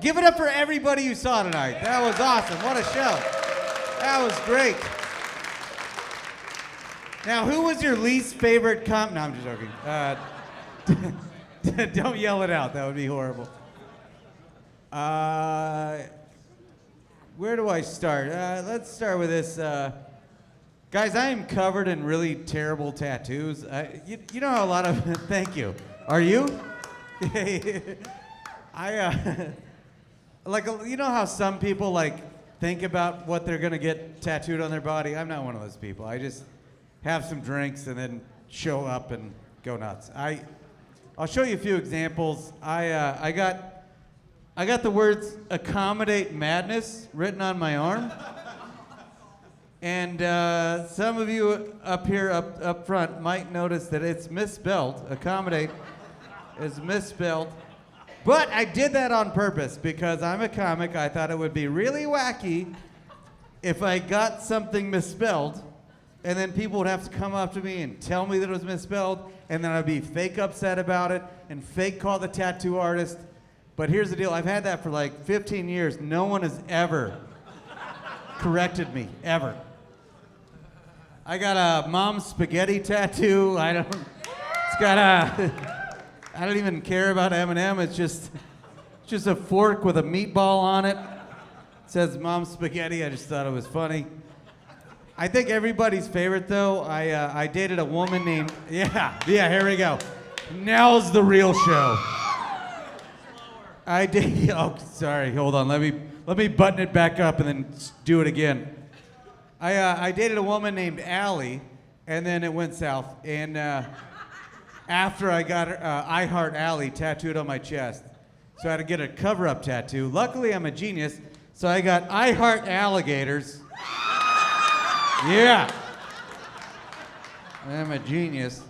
Give it up for everybody you saw tonight. That was awesome. What a show. That was great. Now, who was your least favorite No, I'm just joking. Don't yell it out. That would be horrible. Where do I start? Let's start with this. Guys, I am covered in really terrible tattoos. You know how a lot of... Thank you. Are you? Like, you know how some people, like, think about what they're going to get tattooed on their body? I'm not one of those people. I just have some drinks and then show up and go nuts. I'll show you a few examples. I got the words "accommodate madness" written on my arm. And some of you up here, up front, might notice that it's misspelled. Accommodate is misspelled. But I did that on purpose because I'm a comic. I thought it would be really wacky if I got something misspelled, and then people would have to come up to me and tell me that it was misspelled, and then I'd be fake upset about it and fake call the tattoo artist. But here's the deal. I've had that for like 15 years. No one has ever corrected me, ever. I got a mom's spaghetti tattoo. I don't even care about M&M. It's just a fork with a meatball on it. It says mom's spaghetti. I just thought it was funny. I think everybody's favorite, though, I dated a woman named... Yeah, here we go. Now's the real show. Oh, sorry, hold on. Let me button it back up and then do it again. I dated a woman named Allie, and then it went south. And after I got I Heart Allie tattooed on my chest, so I had to get a cover-up tattoo. Luckily, I'm a genius, so I got I Heart Alligators. Yeah. I'm a genius.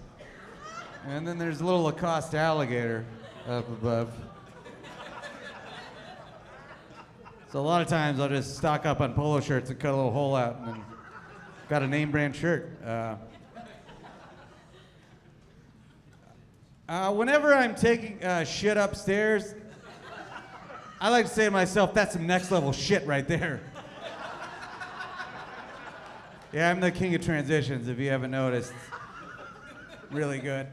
And then there's a little Lacoste alligator up above. So a lot of times I'll just stock up on polo shirts and cut a little hole out and then got a name brand shirt. Whenever I'm taking shit upstairs, I like to say to myself, that's some next level shit right there. Yeah, I'm the king of transitions, if you haven't noticed. Really good.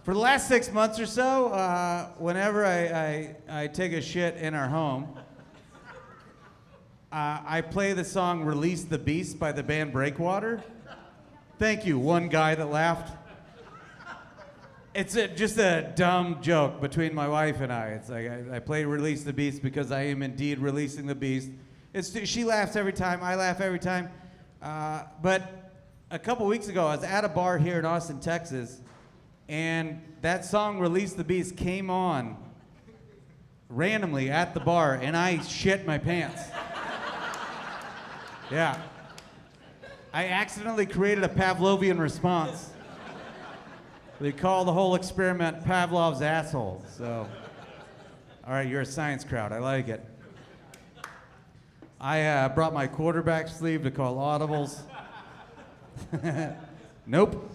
For the last 6 months or so, whenever I take a shit in our home, I play the song Release the Beast by the band Breakwater. Thank you, one guy that laughed. It's just a dumb joke between my wife and I. It's like I play Release the Beast because I am indeed releasing the beast. She laughs every time, I laugh every time. But a couple weeks ago, I was at a bar here in Austin, Texas, and that song, Release the Beast, came on randomly at the bar, and I shit my pants. Yeah. I accidentally created a Pavlovian response. They call the whole experiment Pavlov's asshole, so. All right, you're a science crowd, I like it. I brought my quarterback sleeve to call audibles. Nope.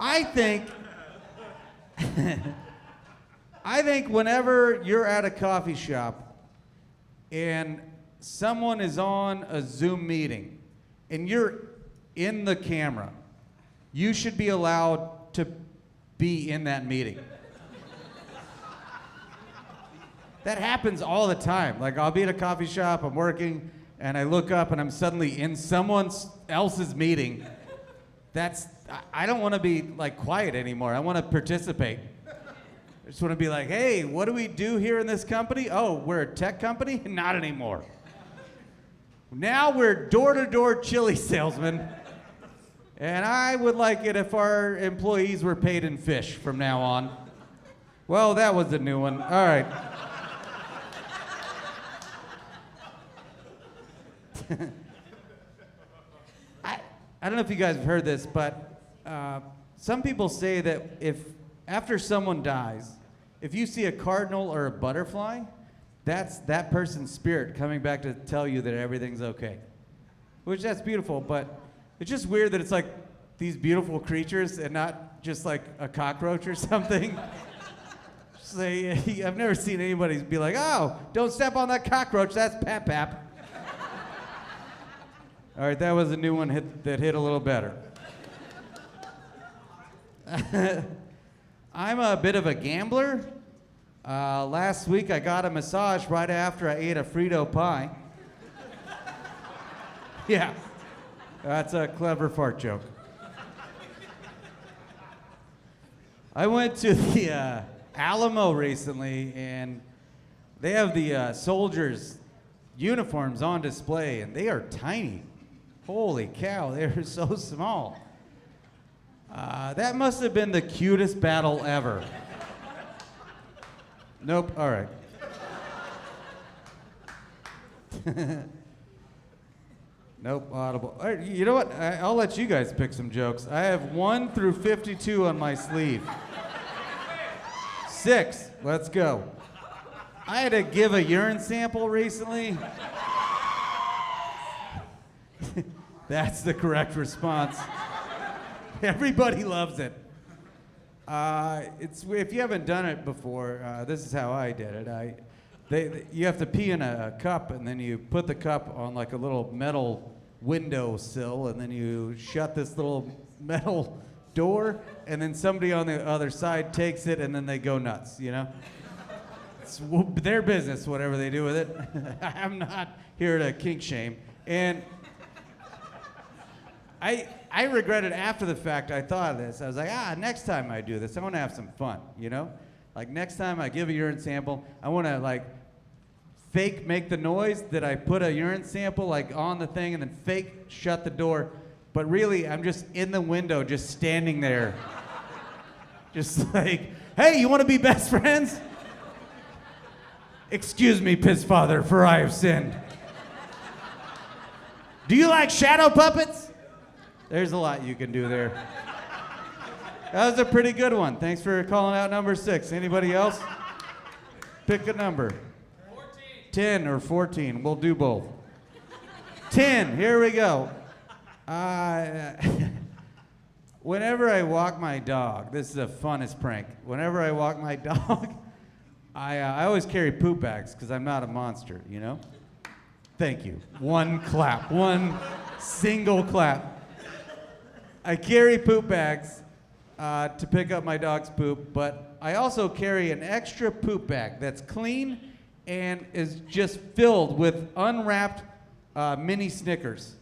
I think whenever you're at a coffee shop and someone is on a Zoom meeting and you're in the camera, you should be allowed to be in that meeting. That happens all the time. Like, I'll be at a coffee shop, I'm working, and I look up and I'm suddenly in someone else's meeting. I don't want to be, like, quiet anymore. I want to participate. I just want to be like, hey, what do we do here in this company? Oh, we're a tech company? Not anymore. Now we're door-to-door chili salesmen. And I would like it if our employees were paid in fish from now on. Well, that was a new one. All right. I don't know if you guys have heard this, but some people say that if after someone dies, if you see a cardinal or a butterfly, that's that person's spirit coming back to tell you that everything's okay. Which, that's beautiful, but it's just weird that it's like these beautiful creatures and not just like a cockroach or something. Say, I've never seen anybody be like, oh, don't step on that cockroach, that's Pap Pap. All right, that was a new one that hit a little better. I'm a bit of a gambler. Last week I got a massage right after I ate a Frito pie. Yeah, that's a clever fart joke. I went to the Alamo recently, and they have the soldiers' uniforms on display, and they are tiny. Holy cow, they're so small. That must have been the cutest battle ever. Nope, all right. Nope, audible. All right, you know what? I'll let you guys pick some jokes. I have 1 through 52 on my sleeve. 6, let's go. I had to give a urine sample recently. That's the correct response. Everybody loves it. If you haven't done it before, this is how I did it. You have to pee in a cup, and then you put the cup on like a little metal windowsill, and then you shut this little metal door, and then somebody on the other side takes it, and then they go nuts, you know? It's their business, whatever they do with it. I'm not here to kink shame. And I regretted after the fact. I thought of this. I was like, next time I do this, I want to have some fun, you know? Like next time I give a urine sample, I want to like fake make the noise that I put a urine sample like on the thing, and then fake shut the door. But really, I'm just in the window, just standing there. Just like, hey, you want to be best friends? Excuse me, piss father, for I have sinned. Do you like shadow puppets? There's a lot you can do there. That was a pretty good one. Thanks for calling out number 6. Anybody else? Pick a number. 14. 10 or 14. We'll do both. 10. Here we go. Whenever I walk my dog, this is the funnest prank. Whenever I walk my dog, I always carry poop bags because I'm not a monster, you know? Thank you. One clap. One single clap. I carry poop bags to pick up my dog's poop, but I also carry an extra poop bag that's clean and is just filled with unwrapped mini Snickers.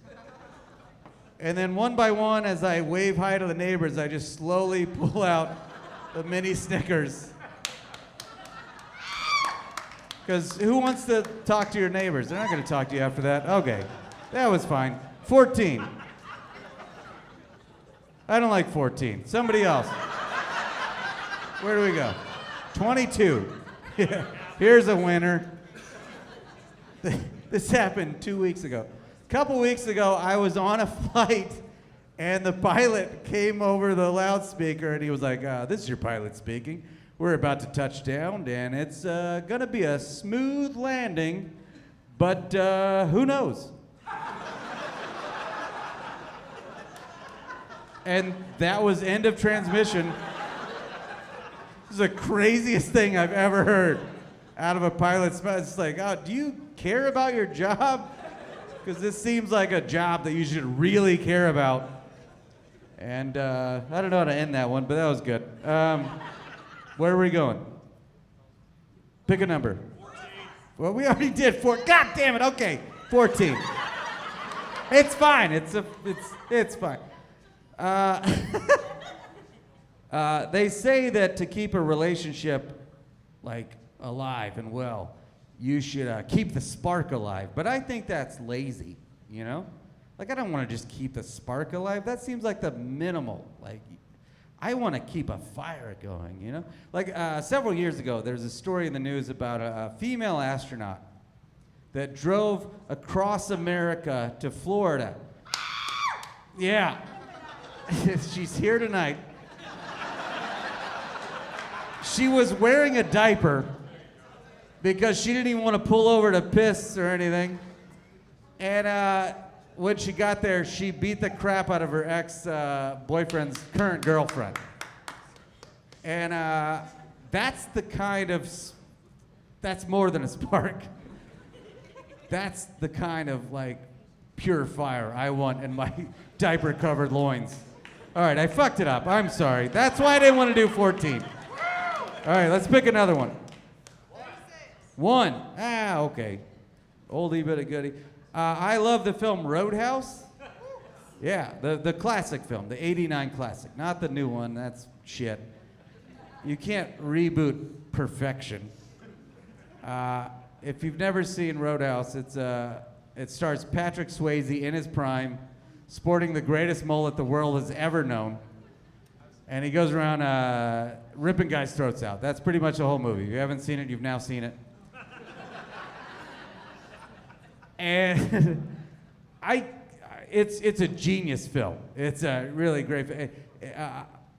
And then one by one, as I wave hi to the neighbors, I just slowly pull out the mini Snickers. Because who wants to talk to your neighbors? They're not going to talk to you after that. Okay, that was fine. 14. I don't like 14. Somebody else. Where do we go? 22. Yeah. Here's a winner. This happened 2 weeks ago. A couple weeks ago, I was on a flight, and the pilot came over the loudspeaker, and he was like, this is your pilot speaking. We're about to touch down, and it's going to be a smooth landing, but who knows? And that was end of transmission. This is the craziest thing I've ever heard out of a pilot's mouth. It's like, do you care about your job? Because this seems like a job that you should really care about. And I don't know how to end that one, but that was good. Where are we going? Pick a number. 14. Well, we already did 4. God damn it. Okay, 14. It's fine. It's fine. They say that to keep a relationship like alive and well, you should keep the spark alive. But I think that's lazy, you know? Like, I don't want to just keep the spark alive. That seems like the minimal. Like, I want to keep a fire going, you know? Like, several years ago, there was a story in the news about a female astronaut that drove across America to Florida. Yeah. She's here tonight. She was wearing a diaper because she didn't even want to pull over to piss or anything. And when she got there, she beat the crap out of her ex-boyfriend's current girlfriend. And that's the kind of, that's more than a spark. That's the kind of like pure fire I want in my diaper-covered loins. All right, I fucked it up. I'm sorry. That's why I didn't want to do 14. All right, let's pick another one. 1. Ah, okay. Oldie but a goodie. I love the film Roadhouse. Yeah, the classic film, the '89 classic, not the new one. That's shit. You can't reboot perfection. If you've never seen Roadhouse, it stars Patrick Swayze in his prime, sporting the greatest mullet the world has ever known. And he goes around ripping guys' throats out. That's pretty much the whole movie. If you haven't seen it, you've now seen it. And it's a genius film. It's a really great film.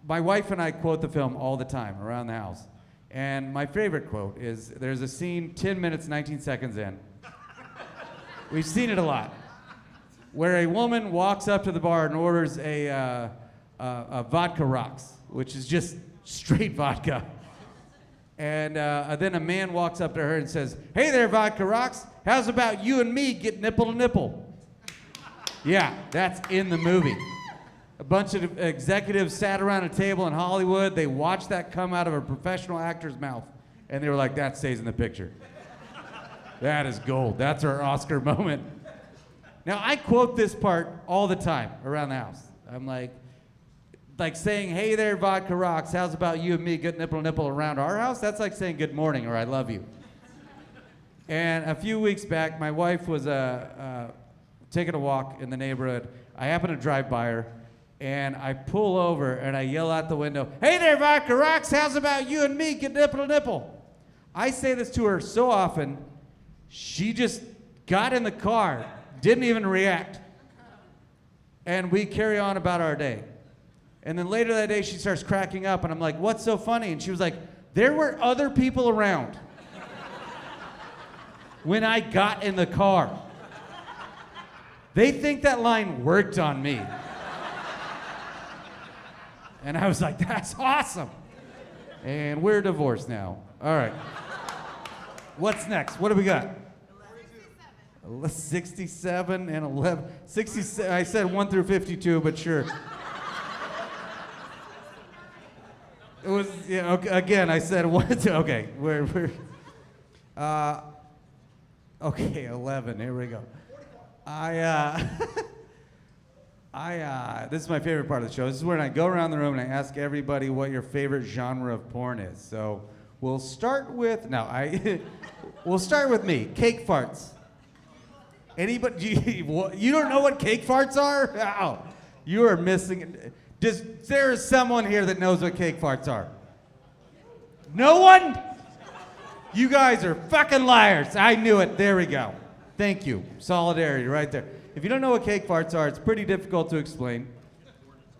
My wife and I quote the film all the time around the house. And my favorite quote is, there's a scene 10 minutes, 19 seconds in. We've seen it a lot. Where a woman walks up to the bar and orders a vodka rocks, which is just straight vodka. And then a man walks up to her and says, "Hey there, vodka rocks. How's about you and me get nipple to nipple?" Yeah, that's in the movie. A bunch of executives sat around a table in Hollywood. They watched that come out of a professional actor's mouth. And they were like, that stays in the picture. That is gold. That's our Oscar moment. Now, I quote this part all the time around the house. I'm like saying, "Hey there, vodka rocks. How's about you and me get nipple to nipple around our house?" That's like saying good morning or I love you. And a few weeks back, my wife was taking a walk in the neighborhood. I happened to drive by her. And I pull over and I yell out the window, "Hey there, vodka rocks, how's about you and me get nipple to nipple?" I say this to her so often, she just got in the car, didn't even react. And we carry on about our day. And then later that day, she starts cracking up and I'm like, "What's so funny?" And she was like, "There were other people around when I got in the car. They think that line worked on me." And I was like, "That's awesome." And we're divorced now. All right. What's next? What do we got? 67 and 11. 67. I said 1 through 52, but sure. It was, yeah, okay, again, I said 1 to, okay. We're okay, 11. Here we go. This is my favorite part of the show. This is when I go around the room and I ask everybody what your favorite genre of porn is. So we'll start with, we'll start with me, cake farts. Anybody, you don't know what cake farts are? Wow, you are missing. There is someone here that knows what cake farts are? No one? You guys are fucking liars. I knew it. There we go. Thank you. Solidarity right there. If you don't know what cake farts are, it's pretty difficult to explain.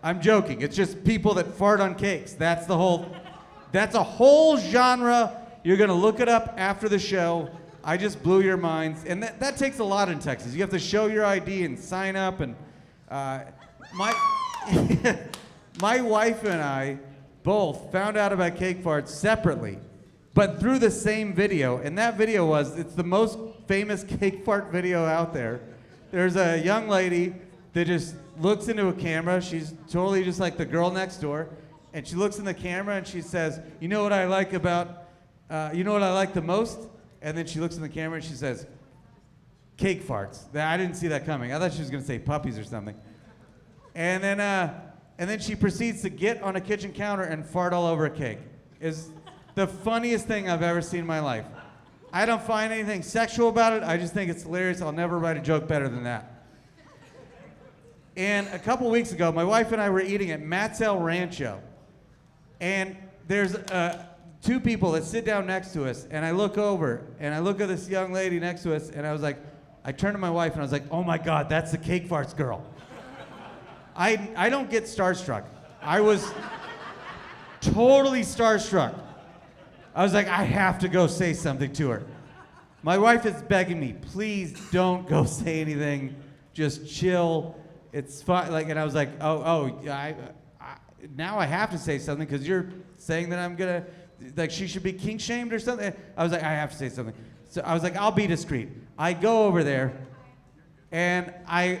I'm joking. It's just people that fart on cakes. That's a whole genre. You're going to look it up after the show. I just blew your minds. And that takes a lot in Texas. You have to show your ID and sign up. And my wife and I both found out about cake farts separately, but through the same video. And that video it's the most famous cake fart video out there. There's a young lady that just looks into a camera. She's totally just like the girl next door. And she looks in the camera and she says, you know what I like the most? And then she looks in the camera and she says, cake farts. I didn't see that coming. I thought she was going to say puppies or something. And then she proceeds to get on a kitchen counter and fart all over a cake. It's the funniest thing I've ever seen in my life. I don't find anything sexual about it. I just think it's hilarious. I'll never write a joke better than that. And a couple weeks ago, my wife and I were eating at Matt's El Rancho. And there's two people that sit down next to us. And I look over, and I look at this young lady next to us, and I turned to my wife, and I was like, "Oh my God, that's the cake farts girl." I don't get starstruck. I was totally starstruck. I was like, I have to go say something to her. My wife is begging me, please don't go say anything. Just chill. It's fine. And I was like, now I have to say something because you're saying that I'm gonna like she should be kink shamed or something. I was like, I have to say something. So I was like, I'll be discreet. I go over there, and I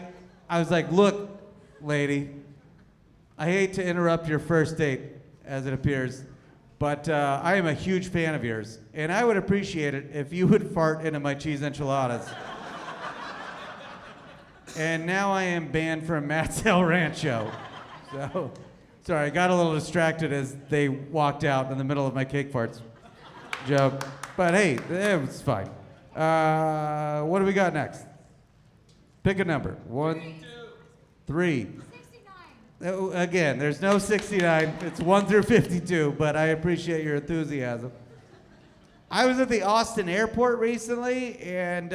was like, look, lady, I hate to interrupt your first date, as it appears, but I am a huge fan of yours, and I would appreciate it if you would fart into my cheese enchiladas. And now I am banned from Matt's El Rancho. So, sorry, I got a little distracted as they walked out in the middle of my cake farts joke. But hey, it was fine. What do we got next? Pick a number. 1, 3. 69. Again, there's no 69. It's 1 through 52, but I appreciate your enthusiasm. I was at the Austin airport recently, and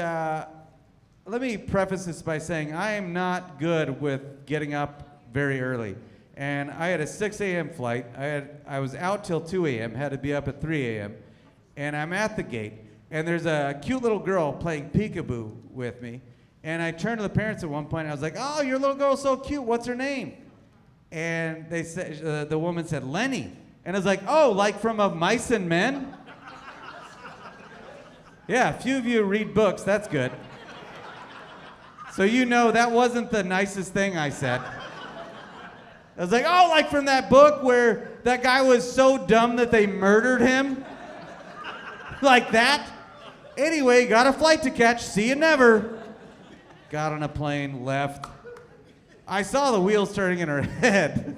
let me preface this by saying I am not good with getting up very early. And I had a 6 a.m. flight. I was out till 2 a.m., had to be up at 3 a.m., and I'm at the gate, and there's a cute little girl playing peekaboo with me. And I turned to the parents at one point, and I was like, oh, your little girl's so cute. What's her name? And they said, the woman said, Lenny. And I was like, oh, like from Of Mice and Men? Yeah, a few of you read books. That's good. So you know that wasn't the nicest thing I said. I was like, oh, like from that book where that guy was so dumb that they murdered him? Like that? Anyway, got a flight to catch. See you never. Got on a plane, left. I saw the wheels turning in her head.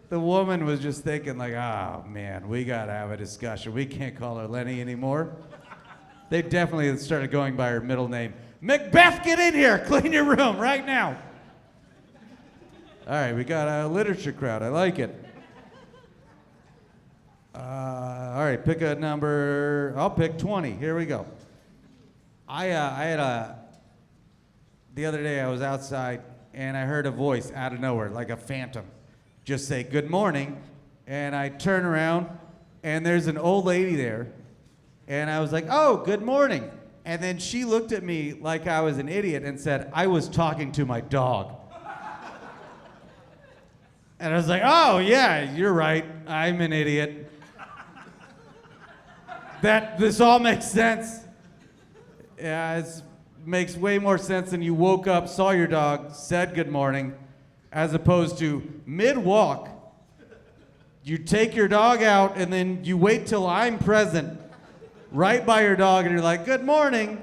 The woman was just thinking like, oh man, we gotta have a discussion. We can't call her Lenny anymore. They definitely started going by her middle name. Macbeth, get in here, clean your room right now. All right, we got a literature crowd, I like it. All right, pick a number, I'll pick 20, here we go. The other day I was outside and I heard a voice out of nowhere, like a phantom, just say, good morning. And I turn around and there's an old lady there. And I was like, oh, good morning. And then she looked at me like I was an idiot and said, I was talking to my dog. And I was like, oh, yeah, you're right. I'm an idiot. This all makes sense. Yeah, it makes way more sense than you woke up, saw your dog, said good morning, as opposed to mid-walk. You take your dog out and then you wait till I'm present right by your dog and you're like, good morning,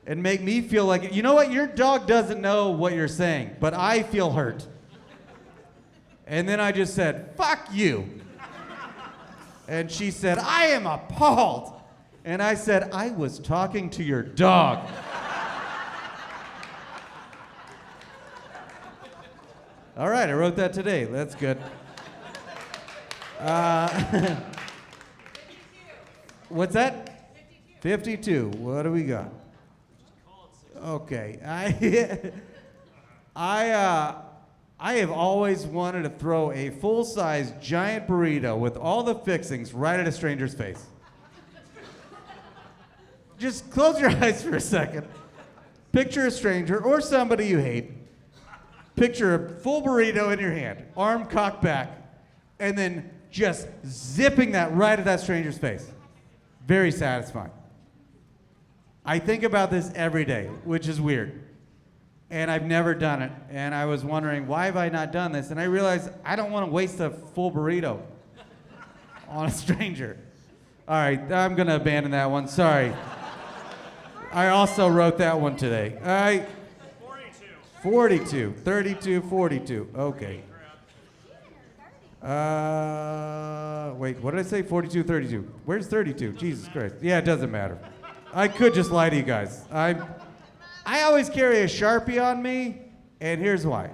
and make me feel like, you know what, your dog doesn't know what you're saying, but I feel hurt. And then I just said, fuck you. And she said, I am appalled. And I said, I was talking to your dog. All right, I wrote that today. That's good. What's that? 52. What do we got? Okay. I have always wanted to throw a full-size giant burrito with all the fixings right at a stranger's face. Just close your eyes for a second. Picture a stranger or somebody you hate. Picture a full burrito in your hand, arm cocked back, and then just zipping that right at that stranger's face. Very satisfying. I think about this every day, which is weird. And I've never done it. And I was wondering, why have I not done this? And I realized I don't want to waste a full burrito on a stranger. All right, I'm going to abandon that one. Sorry. I also wrote that one today. All right. 42. 32, 42. Okay. Wait, what did I say? 42, 32. Where's 32? Jesus Christ. Yeah, it doesn't matter. I could just lie to you guys. I always carry a Sharpie on me, and here's why.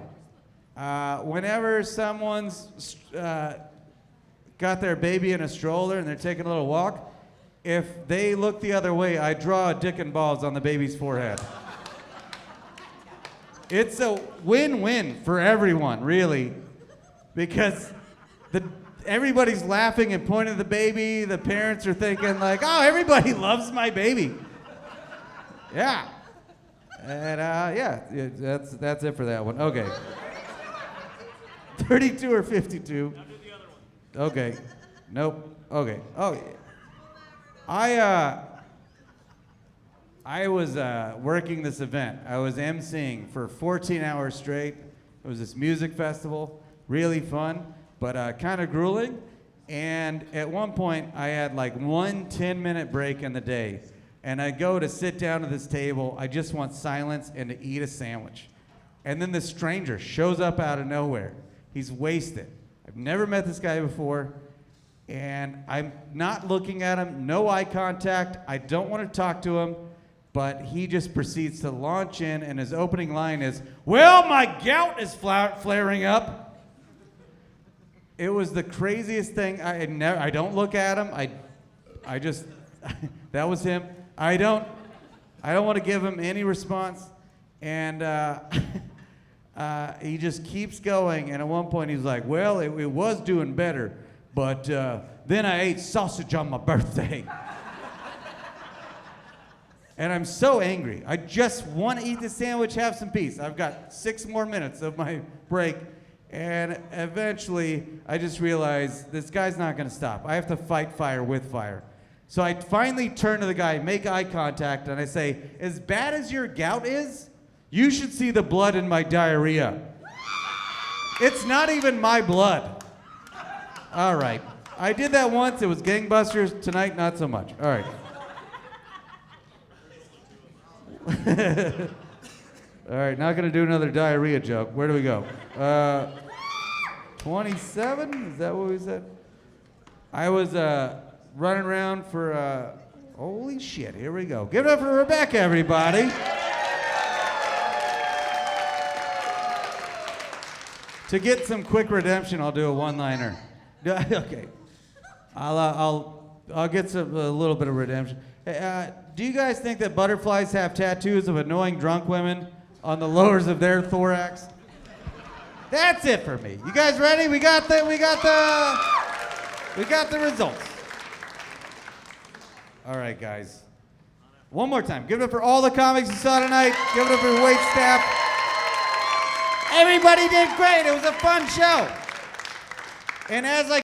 Whenever someone's got their baby in a stroller and they're taking a little walk, if they look the other way, I draw a dick and balls on the baby's forehead. It's a win-win for everyone, really, because everybody's laughing and pointing at the baby. The parents are thinking like, oh, everybody loves my baby. Yeah. And yeah, that's it for that one. Okay. 32 or 52? Okay. Nope. Okay. Oh, I was working this event. I was emceeing for 14 hours straight. It was this music festival, really fun, but kind of grueling. And at one point, I had like one 10-minute break in the day. And I go to sit down at this table. I just want silence and to eat a sandwich. And then this stranger shows up out of nowhere. He's wasted. I've never met this guy before. And I'm not looking at him, no eye contact. I don't want to talk to him. But he just proceeds to launch in, and his opening line is, "Well, my gout is flaring up." It was the craziest thing. I don't look at him. I just, that was him. I don't want to give him any response. And he just keeps going. And at one point he's like, "Well, it was doing better, but then I ate sausage on my birthday." And I'm so angry. I just want to eat the sandwich, have some peace. I've got 6 more minutes of my break. And eventually, I just realized this guy's not going to stop. I have to fight fire with fire. So I finally turn to the guy, make eye contact, and I say, "As bad as your gout is, you should see the blood in my diarrhea. It's not even my blood." All right. I did that once. It was gangbusters. Tonight, not so much. All right. All right, not gonna do another diarrhea joke. Where do we go? 27? Is that what we said? I was running around for, holy shit, here we go. Give it up for Rebecca, everybody. To get some quick redemption, I'll do a one-liner. Okay. I'll get a little bit of redemption. Hey, do you guys think that butterflies have tattoos of annoying drunk women on the lowers of their thorax? That's it for me. You guys ready? We got the results. All right, guys. One more time. Give it up for all the comics you saw tonight. Give it up for the wait staff. Everybody did great. It was a fun show. And as I